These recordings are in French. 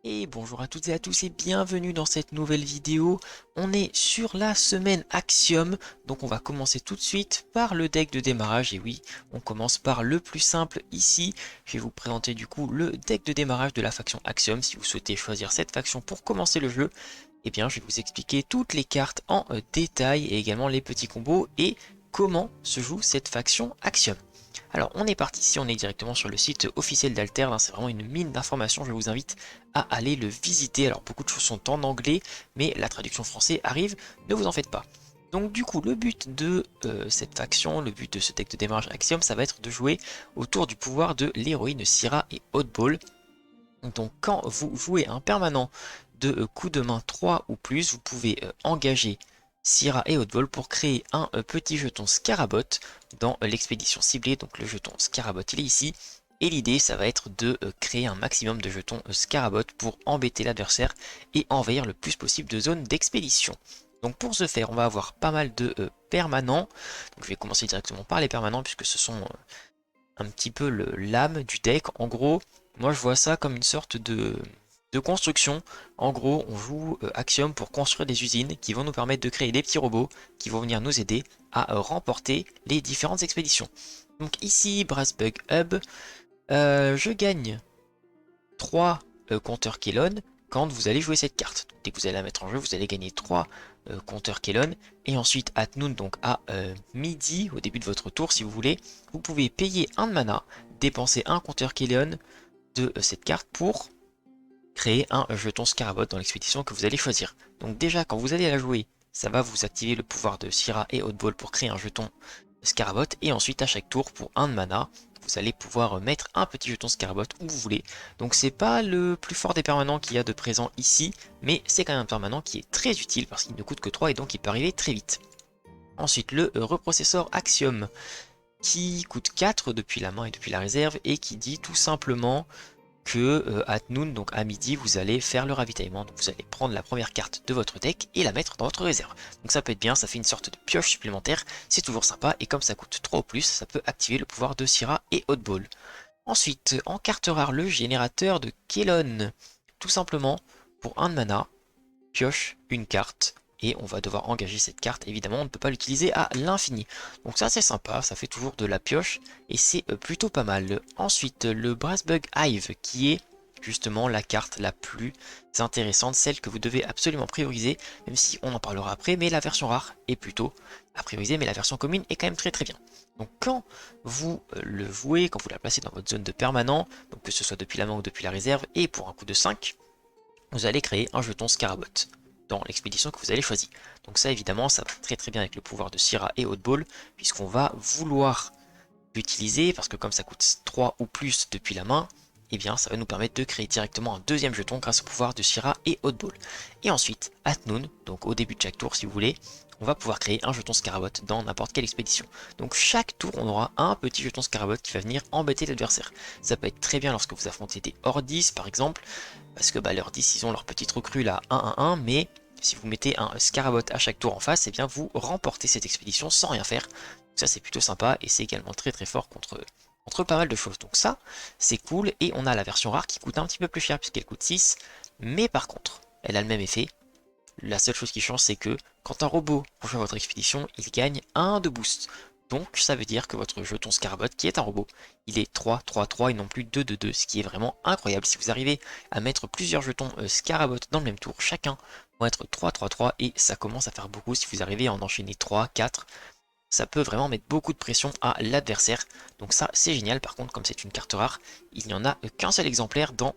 Et bonjour à toutes et à tous et bienvenue dans cette nouvelle vidéo. On est sur la semaine Axiom, donc on va commencer tout de suite par le deck de démarrage. Et oui, on commence par le plus simple ici. Je vais vous présenter du coup le deck de démarrage de la faction Axiom. Si vous souhaitez choisir cette faction pour commencer le jeu, eh bien je vais vous expliquer toutes les cartes en détail et également les petits combos et comment se joue cette faction Axiom. Alors on est parti ici, on est directement sur le site officiel d'Alter, c'est vraiment une mine d'informations, je vous invite à aller le visiter. Alors beaucoup de choses sont en anglais, mais la traduction française arrive, ne vous en faites pas. Donc du coup le but de cette faction, le but de ce deck de démarrage Axiom, ça va être de jouer autour du pouvoir de l'héroïne Syrah et Oddball. Donc quand vous jouez un permanent de coup de main 3 ou plus, vous pouvez engager Syrah et Oddball pour créer un petit jeton Scarabot dans l'expédition ciblée. Donc le jeton Scarabot il est ici. Et l'idée ça va être de créer un maximum de jetons Scarabot pour embêter l'adversaire et envahir le plus possible de zones d'expédition. Donc pour ce faire on va avoir pas mal de permanents. Donc je vais commencer directement par les permanents puisque ce sont un petit peu l'âme du deck. En gros, moi je vois ça comme une sorte de construction. En gros, on joue Axiom pour construire des usines qui vont nous permettre de créer des petits robots qui vont venir nous aider à remporter les différentes expéditions. Donc ici, Brassbug Hub, je gagne 3 compteurs Kelon quand vous allez jouer cette carte. Donc, dès que vous allez la mettre en jeu, vous allez gagner 3 compteurs Kelon. Et ensuite, à noon, donc à midi, au début de votre tour, si vous voulez, vous pouvez payer 1 de mana, dépenser un compteur Kelon de cette carte pour créer un jeton Scarabot dans l'expédition que vous allez choisir. Donc déjà, quand vous allez la jouer, ça va vous activer le pouvoir de Syrah et Oddball pour créer un jeton Scarabot. Et ensuite, à chaque tour, pour 1 de mana, vous allez pouvoir mettre un petit jeton Scarabot où vous voulez. Donc c'est pas le plus fort des permanents qu'il y a de présent ici, mais c'est quand même un permanent qui est très utile parce qu'il ne coûte que 3 et donc il peut arriver très vite. Ensuite, le reprocesseur Axiom qui coûte 4 depuis la main et depuis la réserve et qui dit tout simplement que à noon, donc à midi, vous allez faire le ravitaillement. Donc vous allez prendre la première carte de votre deck et la mettre dans votre réserve. Donc ça peut être bien, ça fait une sorte de pioche supplémentaire, c'est toujours sympa, et comme ça coûte 3 ou plus, ça peut activer le pouvoir de Syrah et Oddball. Ensuite, en carte rare, le générateur de Kelon. Tout simplement, pour 1 de mana, pioche une carte, et on va devoir engager cette carte. Évidemment, on ne peut pas l'utiliser à l'infini. Donc ça c'est sympa, ça fait toujours de la pioche, et c'est plutôt pas mal. Ensuite, le Brassbug Hive, qui est justement la carte la plus intéressante, celle que vous devez absolument prioriser, même si on en parlera après, mais la version rare est plutôt à prioriser, mais la version commune est quand même très très bien. Donc quand vous le jouez, quand vous la placez dans votre zone de permanent, donc que ce soit depuis la main ou depuis la réserve, et pour un coût de 5, vous allez créer un jeton Scarabot dans l'expédition que vous allez choisir. Donc ça évidemment ça va très très bien avec le pouvoir de Syrah et Oddball, puisqu'on va vouloir l'utiliser, parce que comme ça coûte 3 ou plus depuis la main, et eh bien ça va nous permettre de créer directement un deuxième jeton grâce au pouvoir de Syrah et Oddball. Et ensuite, at noon, donc au début de chaque tour si vous voulez, on va pouvoir créer un jeton Scarabot dans n'importe quelle expédition. Donc chaque tour on aura un petit jeton Scarabot qui va venir embêter l'adversaire. Ça peut être très bien lorsque vous affrontez des Hordis par exemple, parce que leurs 10 ils ont leur petite recrue là 1-1-1, mais si vous mettez un Scarabot à chaque tour en face, et bien vous remportez cette expédition sans rien faire. Donc ça c'est plutôt sympa et c'est également très très fort contre pas mal de choses. Donc ça c'est cool, et on a la version rare qui coûte un petit peu plus cher puisqu'elle coûte 6, mais par contre elle a le même effet. La seule chose qui change c'est que quand un robot rejoint votre expédition, il gagne 1 de boost. Donc ça veut dire que votre jeton Scarabot, qui est un robot, il est 3-3-3 et non plus 2-2-2, ce qui est vraiment incroyable. Si vous arrivez à mettre plusieurs jetons Scarabot dans le même tour, chacun vont être 3-3-3 et ça commence à faire beaucoup. Si vous arrivez à en enchaîner 3-4, ça peut vraiment mettre beaucoup de pression à l'adversaire. Donc ça c'est génial. Par contre, comme c'est une carte rare, il n'y en a qu'un seul exemplaire dans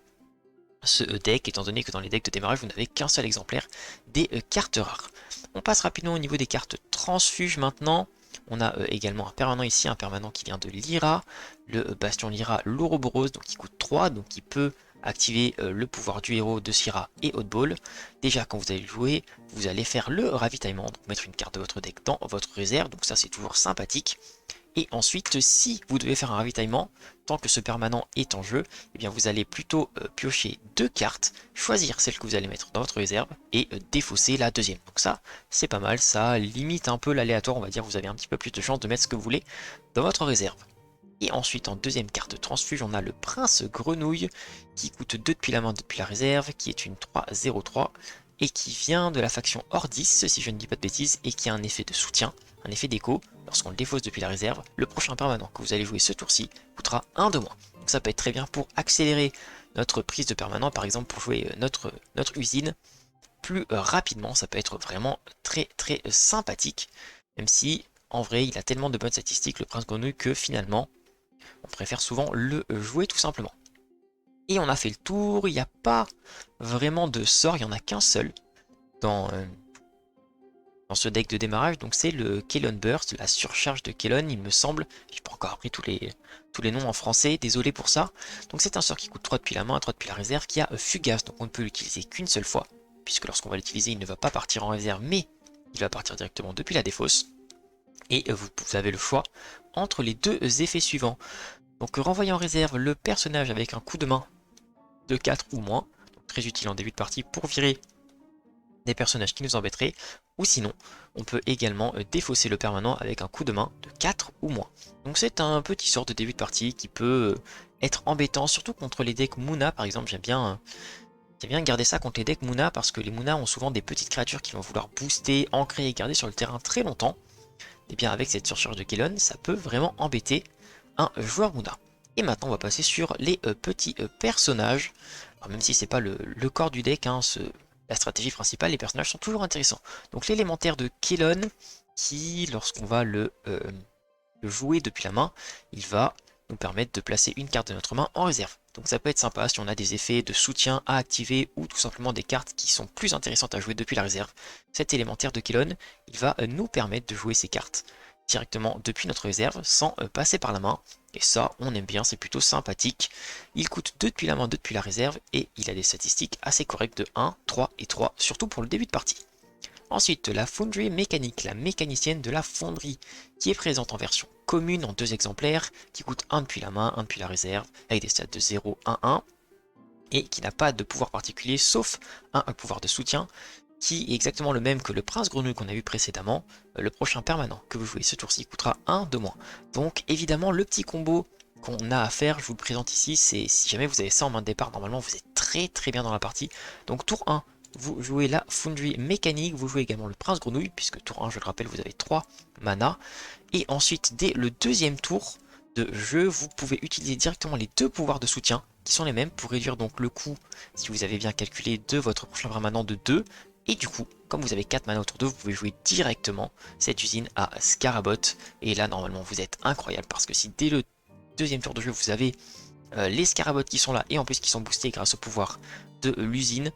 ce deck, étant donné que dans les decks de démarrage vous n'avez qu'un seul exemplaire des cartes rares. On passe rapidement au niveau des cartes transfuges maintenant. On a également un permanent ici, un permanent qui vient de Lyra, le bastion Lyra l'Ouroboros, donc qui coûte 3, donc qui peut activer le pouvoir du héros de Syrah et Oddball. Déjà quand vous allez le jouer, vous allez faire le ravitaillement, donc mettre une carte de votre deck dans votre réserve, donc ça c'est toujours sympathique. Et ensuite, si vous devez faire un ravitaillement, tant que ce permanent est en jeu, eh bien vous allez plutôt piocher 2 cartes, choisir celle que vous allez mettre dans votre réserve et défausser la deuxième. Donc ça, c'est pas mal, ça limite un peu l'aléatoire, on va dire, vous avez un petit peu plus de chance de mettre ce que vous voulez dans votre réserve. Et ensuite, en deuxième carte transfuge, on a le Prince Grenouille, qui coûte 2 depuis la main, 2 depuis la réserve, qui est une 3-0-3, et qui vient de la faction Ordis, si je ne dis pas de bêtises, et qui a un effet de soutien, un effet d'écho. Lorsqu'on le défausse depuis la réserve, le prochain permanent que vous allez jouer ce tour-ci coûtera 1 de moins. Donc ça peut être très bien pour accélérer notre prise de permanent, par exemple pour jouer notre usine plus rapidement. Ça peut être vraiment très sympathique, même si en vrai il a tellement de bonnes statistiques, le Prince Grenouille, que finalement on préfère souvent le jouer tout simplement. Et on a fait le tour, il n'y a pas vraiment de sort, il n'y en a qu'un seul dans, dans ce deck de démarrage, donc c'est le Kelon Burst, la surcharge de Kelon, il me semble. J'ai pas encore appris tous les noms en français, désolé pour ça. Donc c'est un sort qui coûte 3 depuis la main, 3 depuis la réserve, qui a Fugace, donc on ne peut l'utiliser qu'une seule fois, puisque lorsqu'on va l'utiliser, il ne va pas partir en réserve, mais il va partir directement depuis la défausse. Et vous avez le choix entre les deux effets suivants. Donc renvoyer en réserve le personnage avec un coup de main de 4 ou moins, donc très utile en début de partie pour virer des personnages qui nous embêteraient, ou sinon on peut également défausser le permanent avec un coup de main de 4 ou moins. Donc c'est un petit sort de début de partie qui peut être embêtant, surtout contre les decks Muna par exemple. J'aime bien garder ça contre les decks Muna, parce que les Muna ont souvent des petites créatures qui vont vouloir booster, ancrer et garder sur le terrain très longtemps. Et bien avec cette surcharge de Kelon, ça peut vraiment embêter un joueur Muna. Et maintenant on va passer sur les petits personnages. Alors, même si c'est pas le corps du deck, hein, la stratégie principale, les personnages sont toujours intéressants. Donc l'élémentaire de Kelon, qui lorsqu'on va le jouer depuis la main, il va nous permettre de placer une carte de notre main en réserve. Donc ça peut être sympa si on a des effets de soutien à activer, ou tout simplement des cartes qui sont plus intéressantes à jouer depuis la réserve. Cet élémentaire de Kelon, il va nous permettre de jouer ces cartes directement depuis notre réserve sans passer par la main. Et ça, on aime bien, c'est plutôt sympathique. Il coûte 2 depuis la main, 2 depuis la réserve, et il a des statistiques assez correctes de 1, 3 et 3, surtout pour le début de partie. Ensuite, la Foundry mécanique, la mécanicienne de la fonderie, qui est présente en version commune en 2 exemplaires, qui coûte 1 depuis la main, 1 depuis la réserve, avec des stats de 0, 1, 1, et qui n'a pas de pouvoir particulier sauf un pouvoir de soutien, qui est exactement le même que le Prince Grenouille qu'on a vu précédemment. Le prochain permanent que vous jouez ce tour-ci coûtera 1 de moins. Donc évidemment le petit combo qu'on a à faire, je vous le présente ici, c'est si jamais vous avez ça en main de départ, normalement vous êtes très bien dans la partie. Donc tour 1, vous jouez la Foundry mécanique, vous jouez également le Prince Grenouille, puisque tour 1, je le rappelle, vous avez 3 mana. Et ensuite, dès le deuxième tour de jeu, vous pouvez utiliser directement les deux pouvoirs de soutien, qui sont les mêmes, pour réduire donc le coût, si vous avez bien calculé, de votre prochain permanent de 2. Et du coup, comme vous avez 4 mana autour d'eux, vous pouvez jouer directement cette usine à Scarabot. Et là, normalement, vous êtes incroyable, parce que si dès le deuxième tour de jeu, vous avez les Scarabots qui sont là, et en plus qui sont boostés grâce au pouvoir de l'usine,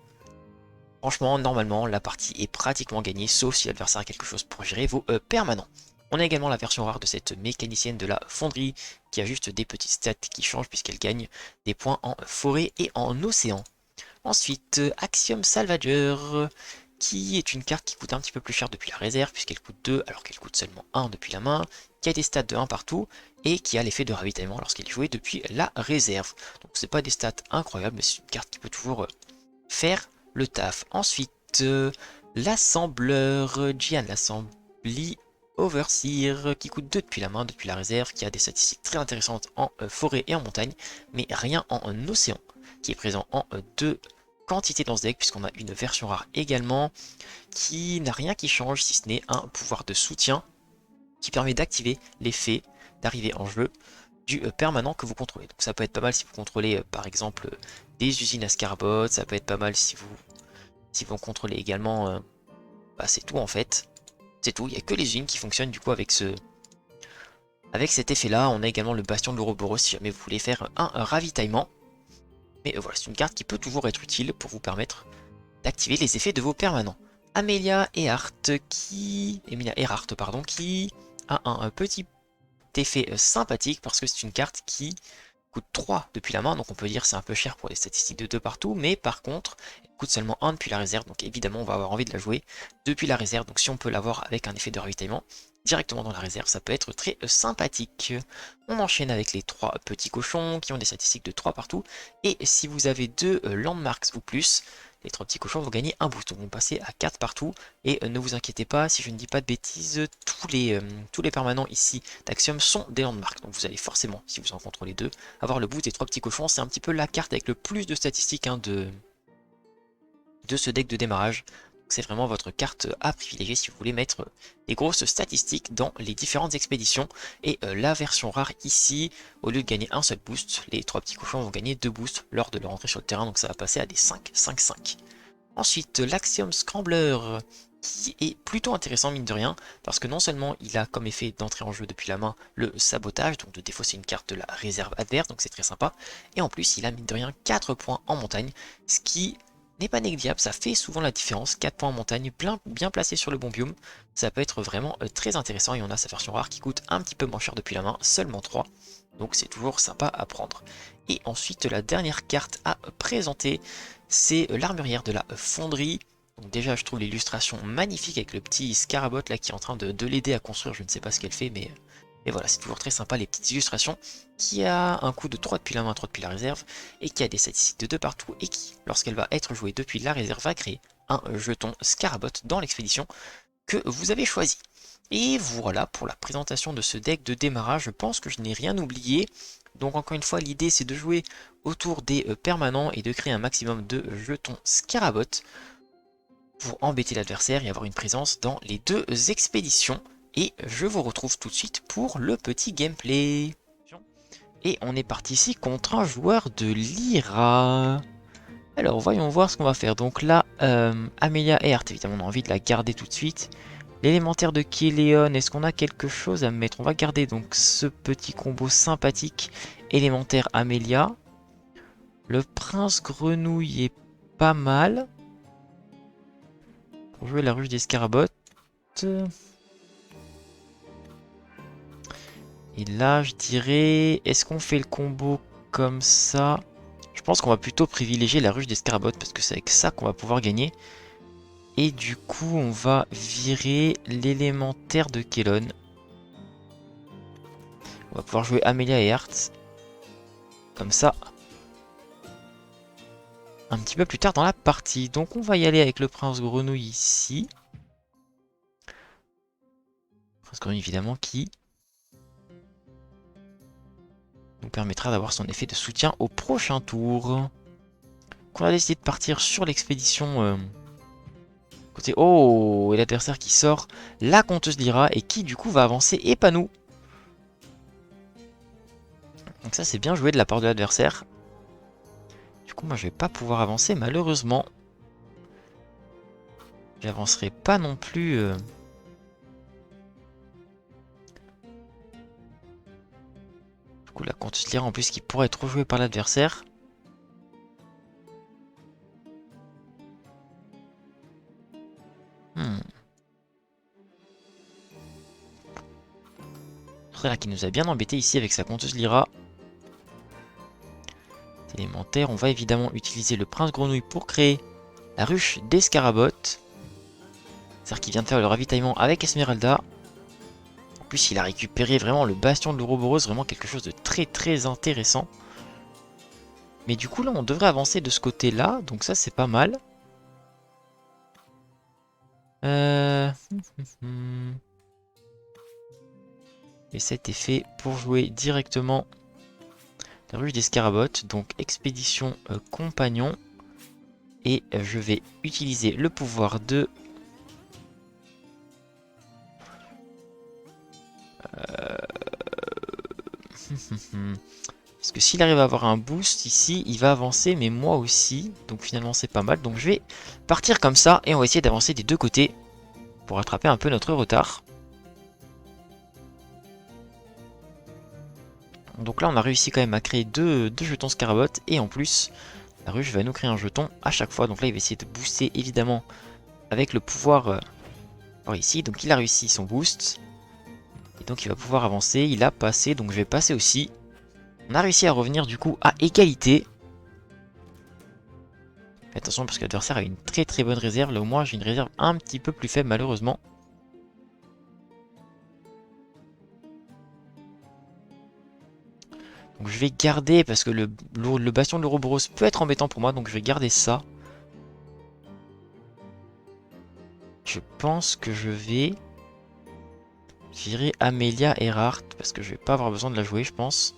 franchement, normalement, la partie est pratiquement gagnée, sauf si l'adversaire a quelque chose pour gérer vos permanents. On a également la version rare de cette mécanicienne de la fonderie, qui a juste des petites stats qui changent puisqu'elle gagne des points en forêt et en océan. Ensuite, Axiom Salvageur, qui est une carte qui coûte un petit peu plus cher depuis la réserve, puisqu'elle coûte 2 alors qu'elle coûte seulement 1 depuis la main, qui a des stats de 1 partout, et qui a l'effet de ravitaillement lorsqu'elle est jouée depuis la réserve. Donc c'est pas des stats incroyables, mais c'est une carte qui peut toujours faire le taf. Ensuite, l'assembleur, Gian l'assembly Overseer, qui coûte 2 depuis la main, depuis la réserve, qui a des statistiques très intéressantes en forêt et en montagne, mais rien en océan, qui est présent en 2 quantités dans ce deck, puisqu'on a une version rare également, qui n'a rien qui change, si ce n'est un pouvoir de soutien, qui permet d'activer l'effet d'arrivée en jeu du permanent que vous contrôlez. Donc ça peut être pas mal si vous contrôlez par exemple des usines à Scarabot, ça peut être pas mal si vous contrôlez également, c'est tout en fait. C'est tout, il n'y a que les usines qui fonctionnent du coup avec cet effet là. On a également le bastion de l'Ouroboros si jamais vous voulez faire un ravitaillement. Mais voilà, c'est une carte qui peut toujours être utile pour vous permettre d'activer les effets de vos permanents. Amelia Earhart qui a un petit effet sympathique, parce que c'est une carte qui coûte 3 depuis la main, donc on peut dire c'est un peu cher pour les statistiques de 2 partout, mais par contre elle coûte seulement 1 depuis la réserve, donc évidemment on va avoir envie de la jouer depuis la réserve. Donc si on peut l'avoir avec un effet de ravitaillement directement dans la réserve, ça peut être très sympathique. On enchaîne avec les 3 petits cochons qui ont des statistiques de 3 partout, et si vous avez 2 landmarks ou plus, les 3 petits cochons vont gagner un boost. Donc, on va passer à 4 partout. Et ne vous inquiétez pas, si je ne dis pas de bêtises, tous les permanents ici d'Axiom sont des landmarks. Donc, vous allez forcément, si vous en contrôlez 2, avoir le boost des 3 petits cochons. C'est un petit peu la carte avec le plus de statistiques hein, de ce deck de démarrage. C'est vraiment votre carte à privilégier si vous voulez mettre des grosses statistiques dans les différentes expéditions. Et la version rare ici, au lieu de gagner un seul boost, les 3 petits cochons vont gagner 2 boosts lors de leur entrée sur le terrain. Donc ça va passer à des 5-5-5. Ensuite, l'Axiom Scrambler, qui est plutôt intéressant mine de rien, parce que non seulement il a comme effet d'entrer en jeu depuis la main le sabotage, donc de défausser une carte de la réserve adverse, donc c'est très sympa, et en plus il a mine de rien 4 points en montagne, ce qui n'est pas négligeable, ça fait souvent la différence. 4 points en montagne, bien placé sur le bon biome, ça peut être vraiment très intéressant. Et on a sa version rare qui coûte un petit peu moins cher depuis la main, seulement 3, donc c'est toujours sympa à prendre. Et ensuite la dernière carte à présenter, c'est l'armurière de la fonderie. Donc déjà je trouve l'illustration magnifique avec le petit Scarabot là qui est en train de l'aider à construire, je ne sais pas ce qu'elle fait mais voilà, c'est toujours très sympa les petites illustrations, qui a un coût de 3 depuis la main, 3 depuis la réserve, et qui a des statistiques de 2 partout, et qui, lorsqu'elle va être jouée depuis la réserve, va créer un jeton Scarabot dans l'expédition que vous avez choisi. Et voilà pour la présentation de ce deck de démarrage, je pense que je n'ai rien oublié. Donc encore une fois, l'idée c'est de jouer autour des permanents et de créer un maximum de jetons Scarabot pour embêter l'adversaire et avoir une présence dans les 2 expéditions. Et je vous retrouve tout de suite pour le petit gameplay. Et on est parti ici contre un joueur de Lyra. Alors voyons voir ce qu'on va faire. Donc là, Amelia Earth, évidemment on a envie de la garder tout de suite. L'élémentaire de Kéléon, est-ce qu'on a quelque chose à mettre? On va garder donc ce petit combo sympathique. Élémentaire Amelia. Le prince grenouille est pas mal. Pour jouer la ruche des scarabottes. Et là, je dirais, est-ce qu'on fait le combo comme ça? Je pense qu'on va plutôt privilégier la ruche des scarabottes parce que c'est avec ça qu'on va pouvoir gagner. Et du coup, on va virer l'élémentaire de Kellon. On va pouvoir jouer Amelia et Hertz. Comme ça. Un petit peu plus tard dans la partie. Donc on va y aller avec le prince grenouille ici. Prince grenouille évidemment qui nous permettra d'avoir son effet de soutien au prochain tour. Donc on a décidé de partir sur l'expédition côté... Oh, et l'adversaire qui sort la Comtesse Lyra et qui du coup va avancer et pas nous. Donc ça c'est bien joué de la part de l'adversaire. Du coup moi je vais pas pouvoir avancer malheureusement. J'avancerai pas non plus... Du coup la Comtesse Lyra en plus qui pourrait être rejouée par l'adversaire. Là qui nous a bien embêté ici avec sa Comtesse Lyra. Élémentaire, on va évidemment utiliser le prince grenouille pour créer la ruche des scarabottes. C'est-à-dire qu'il vient de faire le ravitaillement avec Esmeralda. En plus il a récupéré vraiment le bastion de l'Ouroboros, vraiment quelque chose de très intéressant. Mais du coup là on devrait avancer de ce côté là, donc ça c'est pas mal. Et cet effet pour jouer directement la ruche des scarabottes, donc expédition compagnon. Et je vais utiliser le pouvoir de... Parce que s'il arrive à avoir un boost ici, il va avancer, mais moi aussi. Donc finalement c'est pas mal. Donc je vais partir comme ça et on va essayer d'avancer des deux côtés pour rattraper un peu notre retard. Donc là on a réussi quand même à créer deux jetons Scarabot. Et en plus, la ruche va nous créer un jeton à chaque fois. Donc là il va essayer de booster évidemment avec le pouvoir ici. Donc il a réussi son boost. Et donc il va pouvoir avancer. Il a passé, donc je vais passer aussi. On a réussi à revenir du coup à égalité. Attention parce que l'adversaire a une très bonne réserve. Là au moins j'ai une réserve un petit peu plus faible malheureusement. Donc je vais garder parce que le bastion de l'Ouroboros peut être embêtant pour moi. Donc je vais garder ça. je pense que je vais virer Amelia Earhart parce que je vais pas avoir besoin de la jouer, je pense.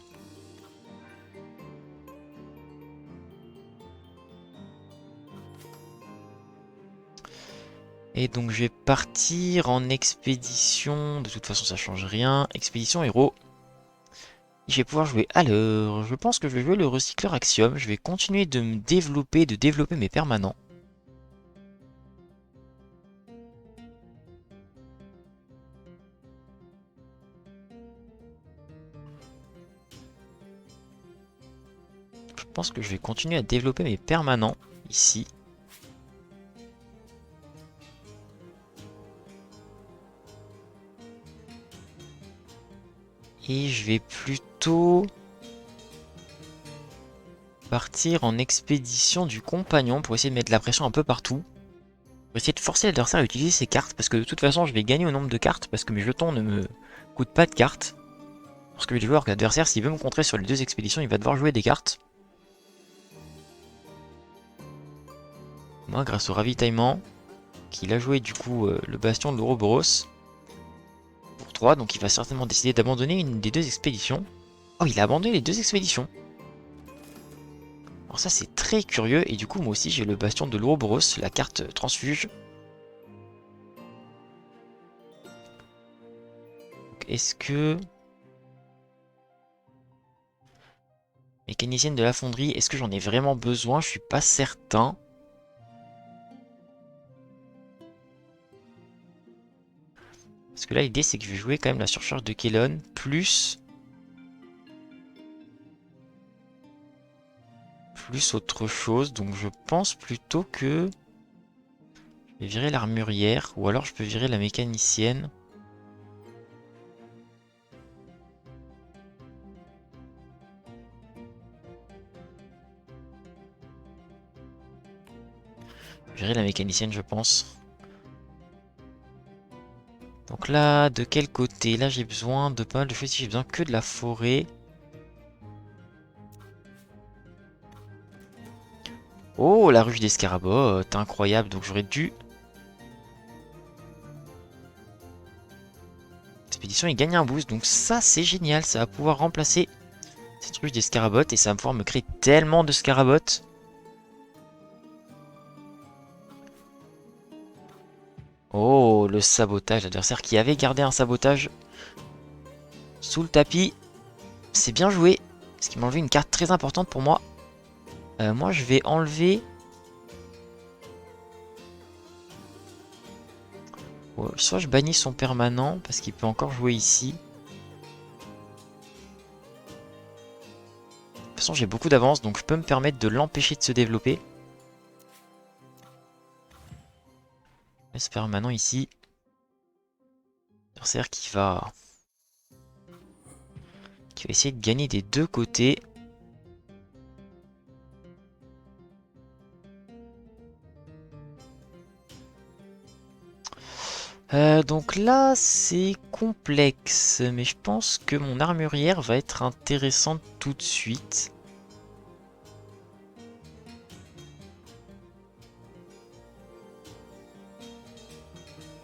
Et donc je vais partir en expédition. De toute façon, ça change rien. Expédition héros. Je vais pouvoir jouer. Alors, je pense que je vais jouer le recycleur Axiom. Je vais continuer de me développer, de développer mes permanents. Je pense que je vais continuer à développer mes permanents ici. Et je vais plutôt partir en expédition du compagnon pour essayer de mettre la pression un peu partout. Pour essayer de forcer l'adversaire à utiliser ses cartes parce que de toute façon je vais gagner au nombre de cartes parce que mes jetons ne me coûtent pas de cartes. Parce que je vais voir que l'adversaire, s'il veut me contrer sur les deux expéditions, il va devoir jouer des cartes. Moi, grâce au ravitaillement, qu'il a joué du coup le bastion de l'Ouroboros pour 3, donc il va certainement décider d'abandonner une des deux expéditions. Oh, il a abandonné les deux expéditions. Alors ça c'est très curieux, et du coup moi aussi j'ai le bastion de l'Ouroboros, la carte transfuge. Est-ce que... Mécanicienne de la fonderie, est-ce que j'en ai vraiment besoin? Je suis pas certain. Parce que là l'idée c'est que je vais jouer quand même la surcharge de Kellon, plus autre chose, donc je pense plutôt que... Je vais virer l'armurière, ou alors je peux virer la mécanicienne. Virer la mécanicienne je pense. Donc là, de quel côté? Là j'ai besoin de pas mal de choses, j'ai besoin que de la forêt. Oh, la ruche des scarabottes, incroyable, donc j'aurais dû... L'expédition il gagne un boost, donc ça c'est génial, ça va pouvoir remplacer cette ruche des scarabottes et ça va pouvoir me créer tellement de scarabottes. Oh, le sabotage, l'adversaire qui avait gardé un sabotage sous le tapis. C'est bien joué, parce qu'il m'a enlevé une carte très importante pour moi. Moi je vais enlever... soit je bannis son permanent, parce qu'il peut encore jouer ici. De toute façon j'ai beaucoup d'avance, donc je peux me permettre de l'empêcher de se développer. Ce permanent ici. L'adversaire qui va essayer de gagner des deux côtés. Donc là, c'est complexe, mais je pense que mon armurière va être intéressante tout de suite.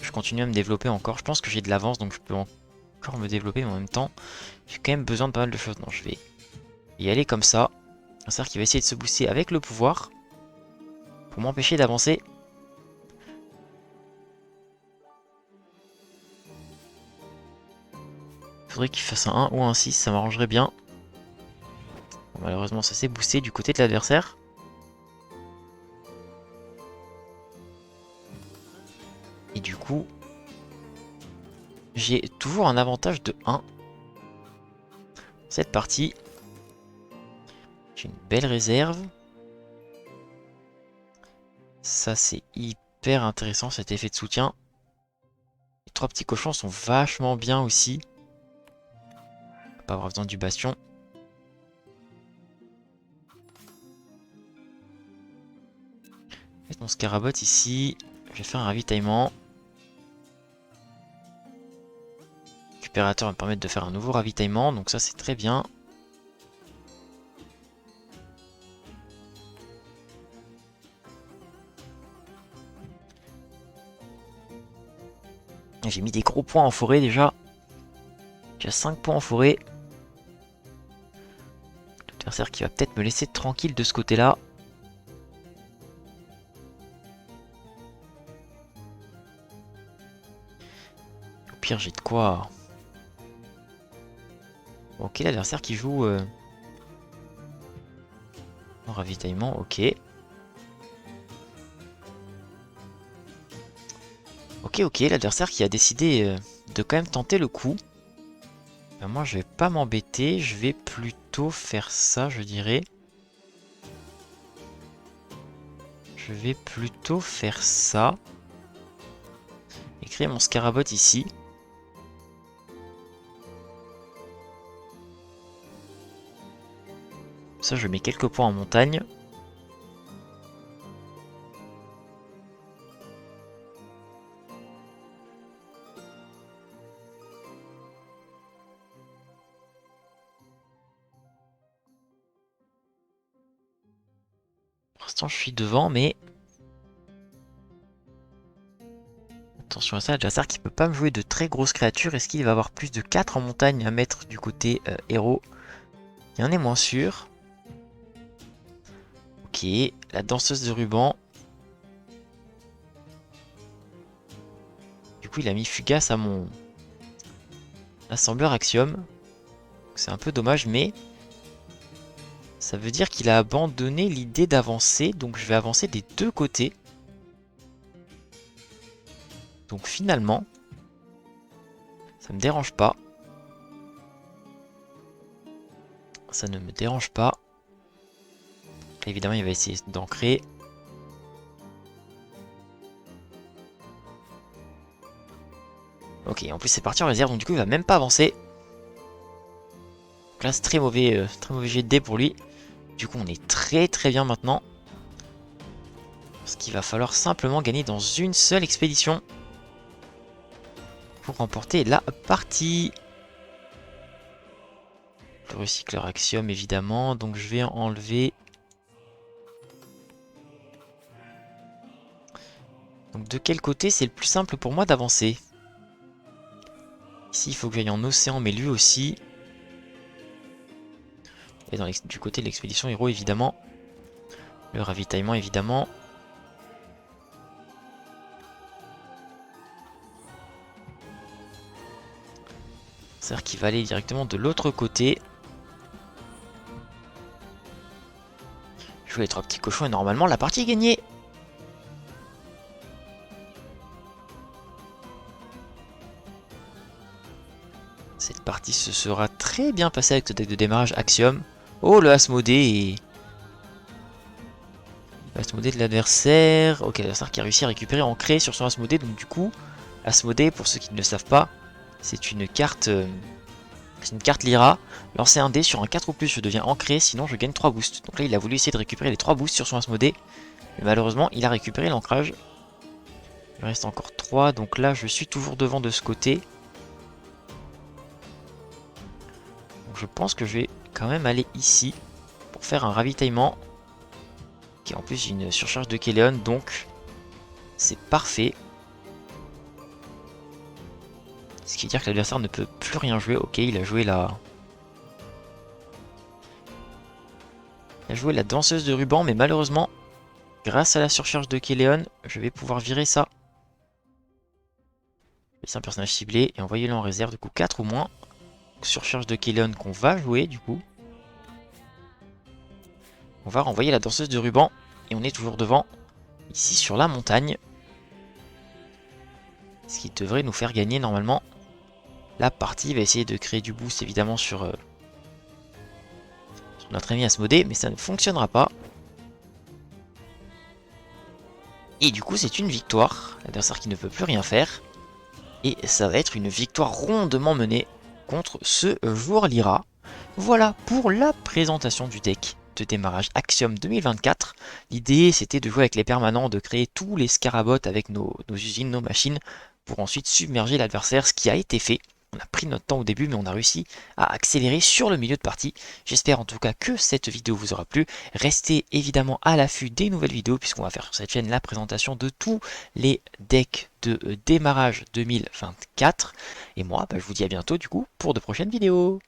Je continue à me développer encore. Je pense que j'ai de l'avance, donc je peux encore me développer, mais en même temps, j'ai quand même besoin de pas mal de choses. Non, je vais y aller comme ça. Un cerf qui va essayer de se booster avec le pouvoir pour m'empêcher d'avancer. Faudrait qu'il fasse un 1 ou un 6, ça m'arrangerait bien. Bon, malheureusement, ça s'est boosté du côté de l'adversaire. Et du coup, j'ai toujours un avantage de 1. Cette partie. J'ai une belle réserve. Ça, c'est hyper intéressant, cet effet de soutien. Les 3 petits cochons sont vachement bien aussi. Pas avoir besoin du bastion. Mettre mon scarabot ici. Je vais faire un ravitaillement. Le récupérateur va me permettre de faire un nouveau ravitaillement. Donc ça, c'est très bien. J'ai mis des gros points en forêt déjà. J'ai 5 points en forêt. L'adversaire qui va peut-être me laisser tranquille de ce côté-là. Au pire, j'ai de quoi. Ok, l'adversaire qui joue en ravitaillement, ok. Ok, l'adversaire qui a décidé de quand même tenter le coup. Ben moi, je vais pas m'embêter, je vais plutôt faire ça, je dirais. Je vais plutôt faire ça. Et créer mon Scarabot ici. Ça, je mets quelques points en montagne. Pour l'instant, je suis devant, mais... Attention à ça, l'adversaire qui peut pas me jouer de très grosses créatures. Est-ce qu'il va avoir plus de 4 en montagne à mettre du côté héros? Il y en est moins sûr. Ok, la danseuse de ruban. Du coup, il a mis Fugace à mon assembleur Axiom. C'est un peu dommage, mais ça veut dire qu'il a abandonné l'idée d'avancer. Donc je vais avancer des deux côtés. Donc finalement, ça me dérange pas. Ça ne me dérange pas. Là, évidemment, il va essayer d'ancrer. Ok, en plus c'est parti en réserve, donc du coup il va même pas avancer. Donc là c'est très mauvais jet de dés pour lui. Du coup on est très bien maintenant. Parce qu'il va falloir simplement gagner dans une seule expédition. Pour remporter la partie. Le recycleur Axiom évidemment, donc je vais enlever. Donc de quel côté c'est le plus simple pour moi d'avancer? Ici il faut que j'aille en océan, mais lui aussi. Et du côté de l'expédition héros évidemment. Le ravitaillement évidemment. C'est-à-dire qu'il va aller directement de l'autre côté. Jouer les 3 petits cochons et normalement la partie est gagnée. Cette partie se sera très bien passée avec le deck de démarrage Axiom. Oh, le Asmodée. Asmodée de l'adversaire. Ok, l'adversaire qui a réussi à récupérer ancré sur son Asmodée. Donc du coup, Asmodée, pour ceux qui ne le savent pas, c'est une carte Lyra. Lancer un dé sur un 4 ou plus, je deviens ancré, sinon je gagne 3 boosts. Donc là, il a voulu essayer de récupérer les 3 boosts sur son Asmodée. Mais malheureusement, il a récupéré l'ancrage. Il reste encore 3, donc là, je suis toujours devant de ce côté. Je pense que je vais quand même aller ici pour faire un ravitaillement. Qui en plus j'ai une surcharge de Kéléon, donc c'est parfait. Ce qui veut dire que l'adversaire ne peut plus rien jouer. Ok, il a joué la... Il a joué la danseuse de ruban, mais malheureusement, grâce à la surcharge de Kéléon, je vais pouvoir virer ça. C'est un personnage ciblé et envoyer-le en réserve, du coup 4 ou moins. Surcharge de Kéléon qu'on va jouer du coup. On va renvoyer la danseuse de ruban et on est toujours devant, ici sur la montagne. Ce qui devrait nous faire gagner normalement la partie. Il va essayer de créer du boost évidemment sur notre ami Asmodée, mais ça ne fonctionnera pas. Et du coup c'est une victoire, l'adversaire qui ne peut plus rien faire. Et ça va être une victoire rondement menée contre ce joueur Lyra. Voilà pour la présentation du deck de démarrage Axiom 2024. L'idée c'était de jouer avec les permanents, de créer tous les scarabots avec nos usines, nos machines, pour ensuite submerger l'adversaire, ce qui a été fait. On a pris notre temps au début, mais on a réussi à accélérer sur le milieu de partie. J'espère en tout cas que cette vidéo vous aura plu. Restez évidemment à l'affût des nouvelles vidéos, puisqu'on va faire sur cette chaîne la présentation de tous les decks de démarrage 2024. Et moi, je vous dis à bientôt du coup pour de prochaines vidéos.